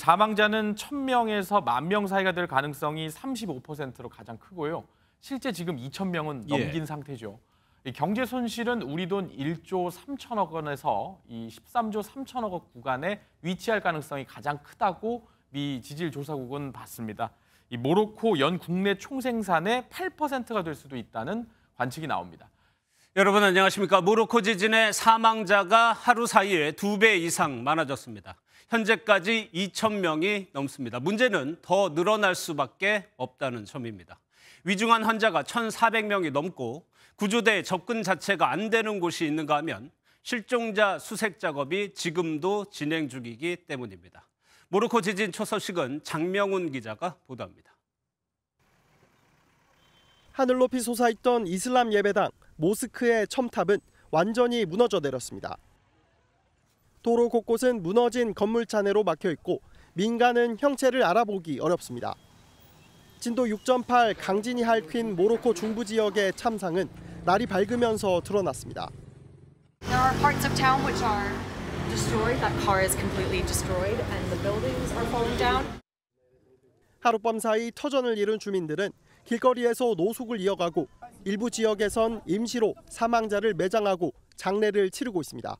사망자는 1,000명에서 10,000명 사이가 될 가능성이 35%로 가장 크고요. 실제 지금 2,000명은 넘긴 상태죠. 이 경제 손실은 우리 돈 1조 3천억 원에서 이 13조 3천억 원 구간에 위치할 가능성이 가장 크다고 미 지질조사국은 봤습니다. 이 모로코 연 국내 총생산의 8%가 될 수도 있다는 관측이 나옵니다. 여러분 안녕하십니까. 모로코 지진의 사망자가 하루 사이에 2배 이상 많아졌습니다. 현재까지 2,000명이 넘습니다. 문제는 더 늘어날 수밖에 없다는 점입니다. 위중한 환자가 1,400명이 넘고 구조대 접근 자체가 안 되는 곳이 있는가 하면 실종자 수색 작업이 지금도 진행 중이기 때문입니다. 모로코 지진 첫 소식은 장명훈 기자가 보도합니다. 하늘 높이 솟아있던 이슬람 예배당 모스크의 첨탑은 완전히 무너져 내렸습니다. 도로 곳곳은 무너진 건물 잔해로 막혀 있고 민간은 형체를 알아보기 어렵습니다. 진도 6.8 강진이 핥힌 모로코 중부 지역의 참상은 날이 밝으면서 드러났습니다. There are parts of town which are destroyed. That car is completely destroyed and the buildings are falling down. 하룻밤 사이 터전을 잃은 주민들은 길거리에서 노숙을 이어가고 일부 지역에선 임시로 사망자를 매장하고 장례를 치르고 있습니다.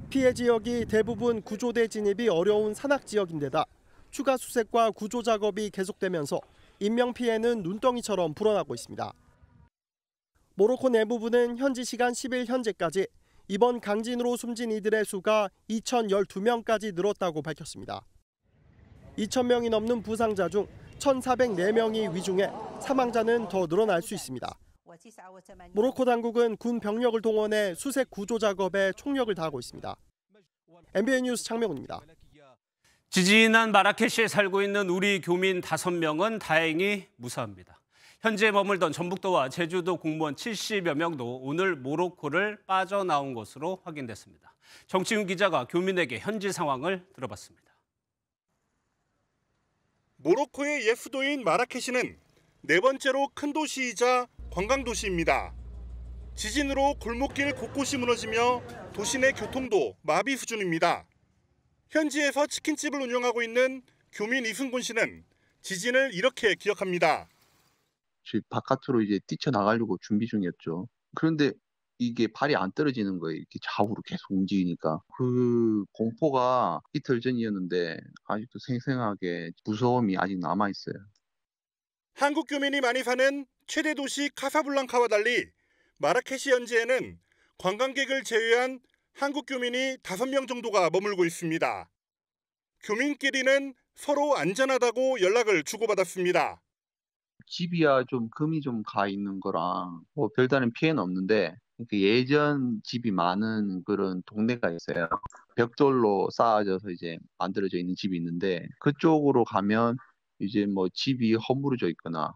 피해 지역이 대부분 구조대 진입이 어려운 산악 지역인데다 추가 수색과 구조 작업이 계속되면서 인명 피해는 눈덩이처럼 불어나고 있습니다. 모로코 내무부는 현지 시간 10일 현재까지 이번 강진으로 숨진 이들의 수가 2,012명까지 늘었다고 밝혔습니다. 2,000명이 넘는 부상자 중 1,404명이 위중해 사망자는 더 늘어날 수 있습니다. 모로코 당국은 군 병력을 동원해 수색 구조 작업에 총력을 다하고 있습니다. MBN 뉴스 장명훈입니다. 지진난 마라케시에 살고 있는 우리 교민 5명은 다행히 무사합니다. 현지에 머물던 전북도와 제주도 공무원 70여 명도 오늘 모로코를 빠져나온 것으로 확인됐습니다. 정치훈 기자가 교민에게 현지 상황을 들어봤습니다. 모로코의 옛 수도인 마라케시는 네 번째로 큰 도시이자 관광도시입니다. 지진으로 골목길 곳곳이 무너지며 도시 내 교통도 마비 수준입니다. 현지에서 치킨집을 운영하고 있는 교민 이승곤 씨는 지진을 이렇게 기억합니다. 바깥으로 이제 뛰쳐나가려고 준비 중이었죠. 그런데 이게 발이 안 떨어지는 거예요. 이렇게 좌우로 계속 움직이니까. 그 공포가 이틀 전이었는데 아직도 생생하게 무서움이 아직 남아있어요. 한국 교민이 많이 사는 최대 도시 카사블랑카와 달리 마라케시 현지에는 관광객을 제외한 한국 교민이 5명 정도가 머물고 있습니다. 교민끼리는 서로 안전하다고 연락을 주고받았습니다. 집이야 좀 금이 좀 가 있는 거랑 뭐 별다른 피해는 없는데 예전 집이 많은 그런 동네가 있어요. 벽돌로 쌓아져서 이제 만들어져 있는 집이 있는데 그쪽으로 가면 이제 뭐 집이 허물어져 있거나.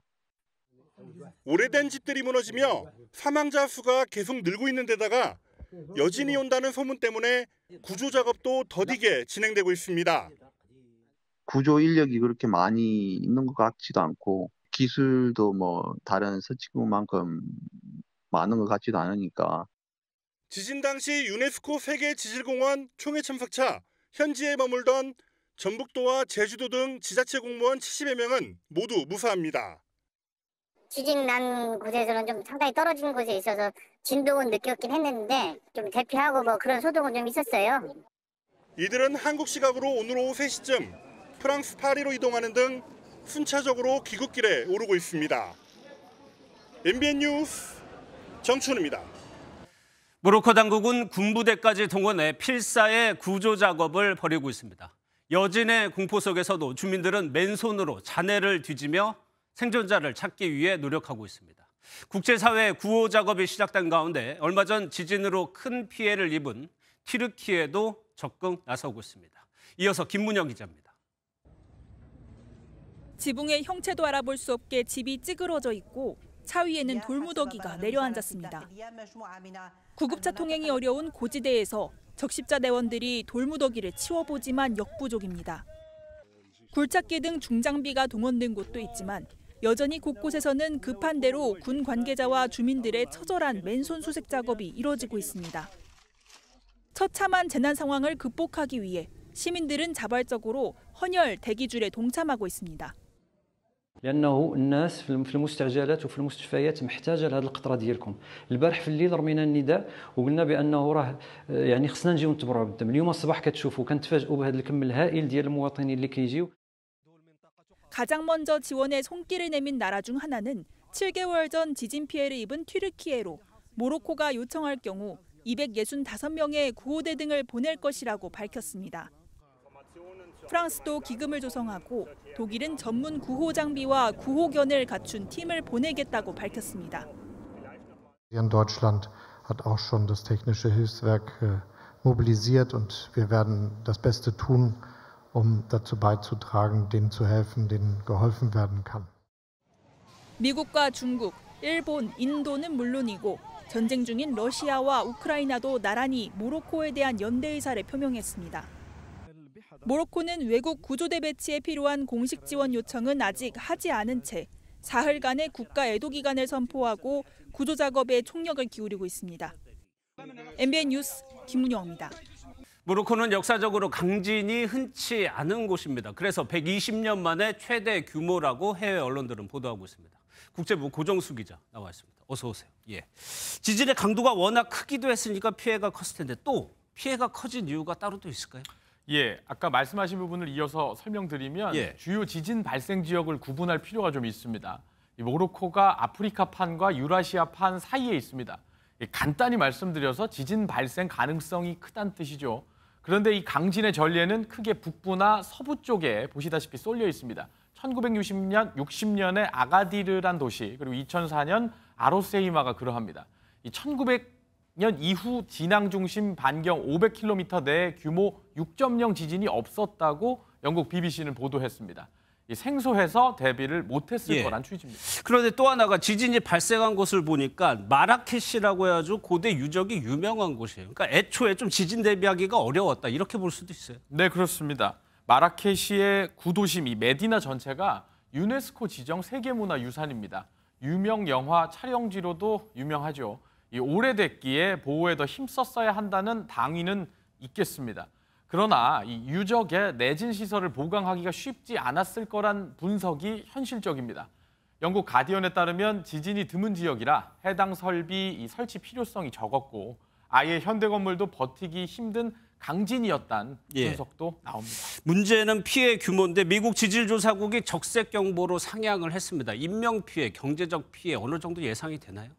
오래된 집들이 무너지며 사망자 수가 계속 늘고 있는 데다가 여진이 온다는 소문 때문에 구조 작업도 더디게 진행되고 있습니다. 구조 인력이 그렇게 많이 있는 것 같지도 않고 기술도 뭐 다른 서치국만큼 많은 것 같지도 않으니까. 지진 당시 유네스코 세계지질공원 총회 참석차 현지에 머물던 전북도와 제주도 등 지자체 공무원 70여 명은 모두 무사합니다. 지진 난 곳에서는 좀 상당히 떨어진 곳에 있어서 진동은 느꼈긴 했는데 좀 대피하고 뭐 그런 소동은 좀 있었어요. 이들은 한국 시각으로 오늘 오후 3시쯤 프랑스 파리로 이동하는 등 순차적으로 귀국길에 오르고 있습니다. MBN 뉴스 정춘우입니다. 모로코 당국은 군부대까지 동원해 필사의 구조 작업을 벌이고 있습니다. 여진의 공포 속에서도 주민들은 맨손으로 잔해를 뒤지며 생존자를 찾기 위해 노력하고 있습니다. 국제사회의 구호 작업이 시작된 가운데 얼마 전 지진으로 큰 피해를 입은 튀르키예도 적극 나서고 있습니다. 이어서 김문영 기자입니다. 지붕의 형체도 알아볼 수 없게 집이 찌그러져 있고 차 위에는 돌무더기가 내려앉았습니다. 구급차 통행이 어려운 고지대에서 적십자 대원들이 돌무더기를 치워보지만 역부족입니다. 굴착기 등 중장비가 동원된 곳도 있지만 여전히 곳곳에서는 급한 대로 군 관계자와 주민들의 처절한 맨손 수색 작업이 이뤄지고 있습니다. 처참한 재난 상황을 극복하기 위해 시민들은 자발적으로 헌혈 대기줄에 동참하고 있습니다. لانه الناس في المستعجلات وفي المستشفيات محتاجه لهذه القطره ديالكم. البارح في الليل رمينا النداء وقلنا بانه راه يعني خصنا نجيو نتبرعوا بالدم. اليوم الصباح كتشوفوا كنتفاجئوا بهذا الكم الهائل ديال المواطنين اللي كيجيو. 가장 먼저 지원에 손길을 내민 나라 중 하나는 7개월 전 지진 피해를 입은 튀르키예로 모로코가 요청할 경우 265명의 구호대 등을 보낼 것이라고 밝혔습니다. 프랑스도 기금을 조성하고 독일은 전문 구호 장비와 구호견을 갖춘 팀을 보내겠다고 밝혔습니다. Deutschland hat auch schon das technische Hilfswerk mobilisiert und wir werden das Beste tun, um dazu beizutragen, denen zu helfen, denen geholfen werden kann. 미국과 중국, 일본, 인도는 물론이고 전쟁 중인 러시아와 우크라이나도 나란히 모로코에 대한 연대 의사를 표명했습니다. 모로코는 외국 구조대 배치에 필요한 공식 지원 요청은 아직 하지 않은 채 사흘간의 국가 애도 기간을 선포하고 구조 작업에 총력을 기울이고 있습니다. MBN 뉴스 김문영입니다. 모로코는 역사적으로 강진이 흔치 않은 곳입니다. 그래서 120년 만에 최대 규모라고 해외 언론들은 보도하고 있습니다. 국제부 고정수 기자 나와 있습니다. 어서 오세요. 예. 지진의 강도가 워낙 크기도 했으니까 피해가 컸을 텐데 또 피해가 커진 이유가 따로 또 있을까요? 예, 아까 말씀하신 부분을 이어서 설명드리면 주요 지진 발생 지역을 구분할 필요가 좀 있습니다. 이 모로코가 아프리카판과 유라시아판 사이에 있습니다. 간단히 말씀드려서 지진 발생 가능성이 크다는 뜻이죠. 그런데 이 강진의 전례는 크게 북부나 서부 쪽에 보시다시피 쏠려 있습니다. 1960년에 아가디르란 도시, 그리고 2004년 아로세이마가 그러합니다. 이 1900년 이후 진앙 중심 반경 500km 내에 규모 6.0 지진이 없었다고 영국 BBC는 보도했습니다. 생소해서 대비를 못했을 거란 취지입니다. 그런데 또 하나가 지진이 발생한 곳을 보니까 마라케시라고 해가지고 고대 유적이 유명한 곳이에요. 그러니까 애초에 좀 지진 대비하기가 어려웠다 이렇게 볼 수도 있어요. 네, 그렇습니다. 마라케시의 구도심 이 메디나 전체가 유네스코 지정 세계문화유산입니다. 유명 영화 촬영지로도 유명하죠. 이 오래됐기에 보호에 더 힘썼어야 한다는 당위는 있겠습니다. 그러나 이 유적의 내진 시설을 보강하기가 쉽지 않았을 거란 분석이 현실적입니다. 영국 가디언에 따르면 지진이 드문 지역이라 해당 설비 이 설치 필요성이 적었고 아예 현대 건물도 버티기 힘든 강진이었다는 분석도 나옵니다. 문제는 피해 규모인데 미국 지질조사국이 적색 경보로 상향을 했습니다. 인명 피해, 경제적 피해 어느 정도 예상이 되나요?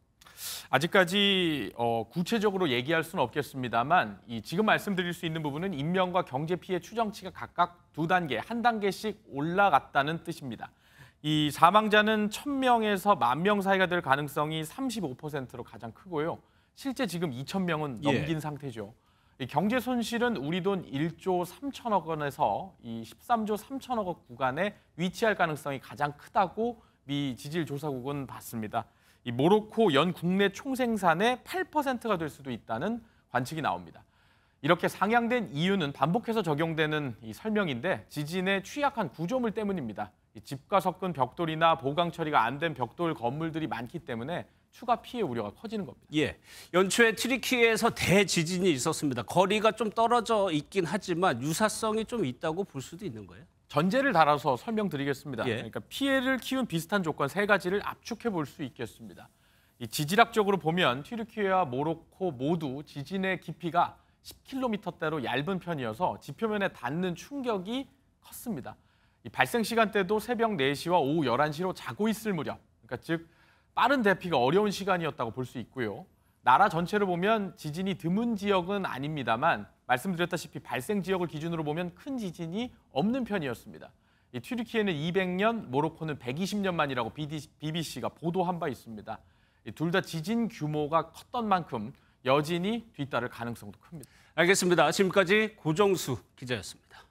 아직까지 구체적으로 얘기할 수는 없겠습니다만 지금 말씀드릴 수 있는 부분은 인명과 경제 피해 추정치가 각각 2단계, 1단계씩 올라갔다는 뜻입니다. 이 사망자는 1,000명에서 10,000명 사이가 될 가능성이 35%로 가장 크고요. 실제 지금 2,000명은 넘긴 상태죠. 이 경제 손실은 우리 돈 1조 3천억 원에서 이 13조 3천억 원 구간에 위치할 가능성이 가장 크다고 미 지질조사국은 봤습니다. 이 모로코 연 국내 총생산의 8%가 될 수도 있다는 관측이 나옵니다. 이렇게 상향된 이유는 반복해서 적용되는 이 설명인데 지진의 취약한 구조물 때문입니다. 이 집과 섞은 벽돌이나 보강 처리가 안 된 벽돌 건물들이 많기 때문에 추가 피해 우려가 커지는 겁니다. 예, 연초에 튀르키예에서 대지진이 있었습니다. 거리가 좀 떨어져 있긴 하지만 유사성이 좀 있다고 볼 수도 있는 거예요? 전제를 달아서 설명드리겠습니다. 그러니까 피해를 키운 비슷한 조건 3가지를 압축해 볼 수 있겠습니다. 이 지질학적으로 보면 튀르키예와 모로코 모두 지진의 깊이가 10km대로 얇은 편이어서 지표면에 닿는 충격이 컸습니다. 이 발생 시간대도 새벽 4시와 오후 11시로 자고 있을 무렵, 그러니까 즉 빠른 대피가 어려운 시간이었다고 볼 수 있고요. 나라 전체를 보면 지진이 드문 지역은 아닙니다만 말씀드렸다시피 발생 지역을 기준으로 보면 큰 지진이 없는 편이었습니다. 이 튀르키예는 200년, 모로코는 120년 만이라고 BBC가 보도한 바 있습니다. 둘 다 지진 규모가 컸던 만큼 여진이 뒤따를 가능성도 큽니다. 알겠습니다. 지금까지 고정수 기자였습니다.